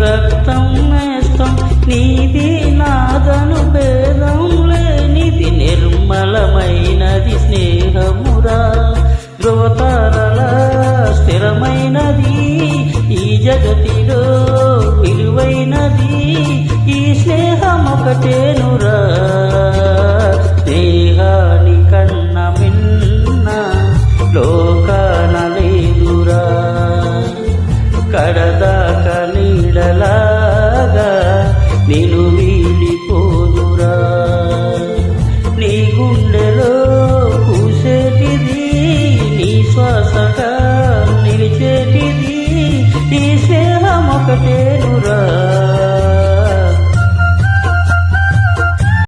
రక్తం నేస్తం నీది నాదను భేదం లేనిది నిర్మలమైనది స్నేహమురా ధ్రువతారల స్థిరమైనది ఈ జగతిలో విలువైనది ఈ స్నేహం ఒకటేనురా దేహాని కన్న మిన్న లోకాన లేదురా కడదాక నీడలాగా నేను వీడిపోదురా నీ గుండెలో పూసేటిది నీ శ్వాసగా నిలిచేటిది ఈ స్నేహం ఒకటేనురా